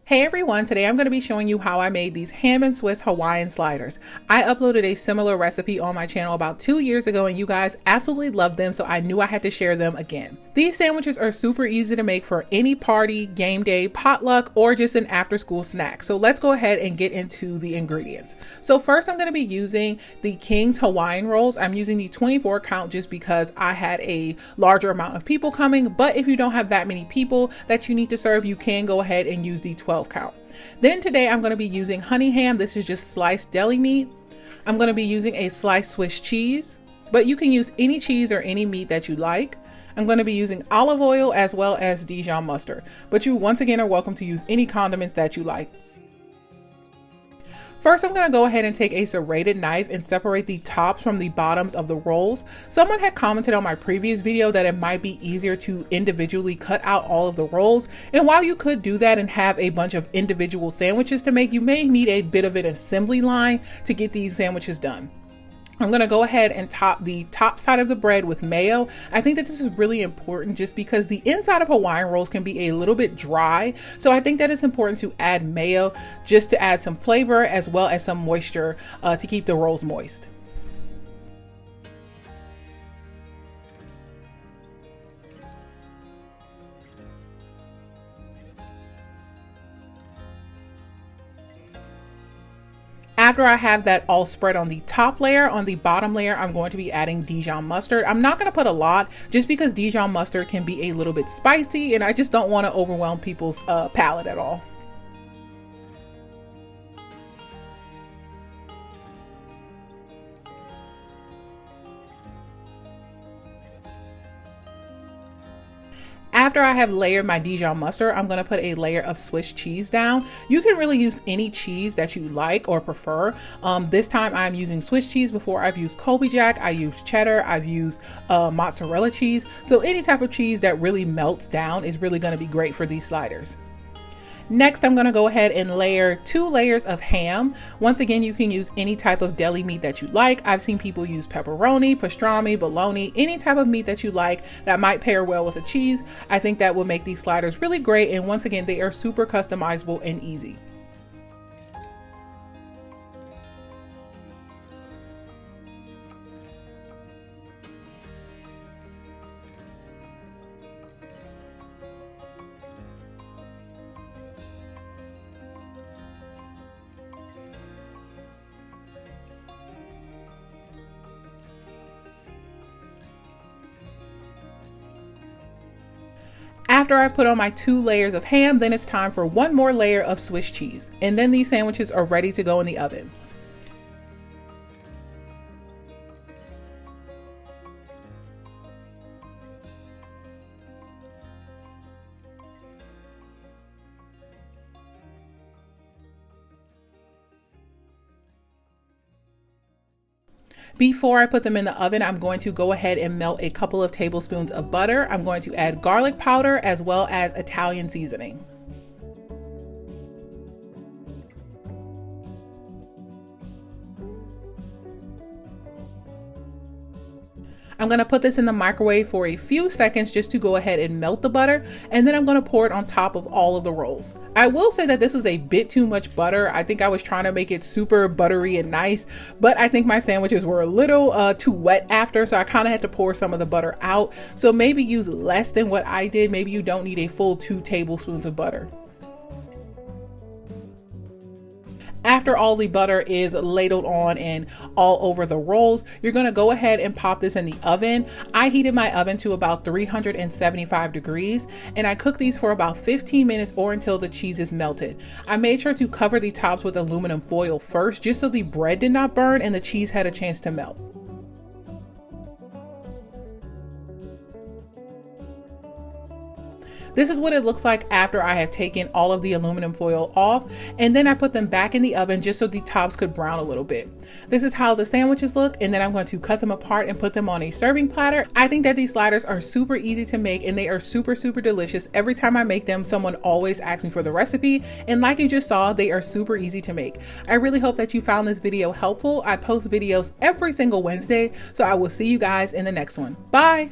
Hey everyone, today I'm going to be showing you how I made these ham and Swiss Hawaiian sliders. I uploaded a similar recipe on my channel about 2 years ago and you guys absolutely loved them, so I knew I had to share them again. These sandwiches are super easy to make for any party, game day, potluck, or just an after school snack. So let's go ahead and get into the ingredients. So first I'm going to be using the King's Hawaiian rolls. I'm using the 24 count just because I had a larger amount of people coming, but if you don't have that many people that you need to serve, you can go ahead and use the 12 count. Then today I'm going to be using honey ham. This is just sliced deli meat. I'm going to be using a sliced Swiss cheese, but you can use any cheese or any meat that you like. I'm going to be using olive oil as well as Dijon mustard, but you once again are welcome to use any condiments that you like. First, I'm going to go ahead and take a serrated knife and separate the tops from the bottoms of the rolls. Someone had commented on my previous video that it might be easier to individually cut out all of the rolls. And while you could do that and have a bunch of individual sandwiches to make, you may need a bit of an assembly line to get these sandwiches done. I'm going to go ahead and top the top side of the bread with mayo. I think that this is really important just because the inside of Hawaiian rolls can be a little bit dry. So I think that it's important to add mayo just to add some flavor as well as some moisture to keep the rolls moist. After I have that all spread on the top layer, on the bottom layer, I'm going to be adding Dijon mustard. I'm not going to put a lot just because Dijon mustard can be a little bit spicy and I just don't want to overwhelm people's palate at all. After I have layered my Dijon mustard, I'm going to put a layer of Swiss cheese down. You can really use any cheese that you like or prefer. This time I'm using Swiss cheese. Before I've used Colby Jack, I used cheddar, I've used mozzarella cheese. So any type of cheese that really melts down is really going to be great for these sliders. Next, I'm going to go ahead and layer 2 layers of ham. Once again, you can use any type of deli meat that you like. I've seen people use pepperoni, pastrami, bologna, any type of meat that you like that might pair well with a cheese. I think that will make these sliders really great. And once again, they are super customizable and easy. After I put on my 2 layers of ham, then it's time for 1 more layer of Swiss cheese. And then these sandwiches are ready to go in the oven. Before I put them in the oven, I'm going to go ahead and melt a couple of tablespoons of butter. I'm going to add garlic powder as well as Italian seasoning. I'm going to put this in the microwave for a few seconds just to go ahead and melt the butter, and then I'm going to pour it on top of all of the rolls. I will say that this was a bit too much butter. I think I was trying to make it super buttery and nice, but I think my sandwiches were a little too wet after, so I kind of had to pour some of the butter out. So maybe use less than what I did. Maybe you don't need a full 2 tablespoons of butter. After all the butter is ladled on and all over the rolls, you're going to go ahead and pop this in the oven. I heated my oven to about 375 degrees and I cooked these for about 15 minutes or until the cheese is melted. I made sure to cover the tops with aluminum foil first just so the bread did not burn and the cheese had a chance to melt. This is what it looks like after I have taken all of the aluminum foil off, and then I put them back in the oven just so the tops could brown a little bit. This is how the sandwiches look, and then I'm going to cut them apart and put them on a serving platter. I think that these sliders are super easy to make and they are super delicious. Every time I make them, someone always asks me for the recipe, and like you just saw, they are super easy to make. I really hope that you found this video helpful. I post videos every single Wednesday, so I will see you guys in the next one. Bye!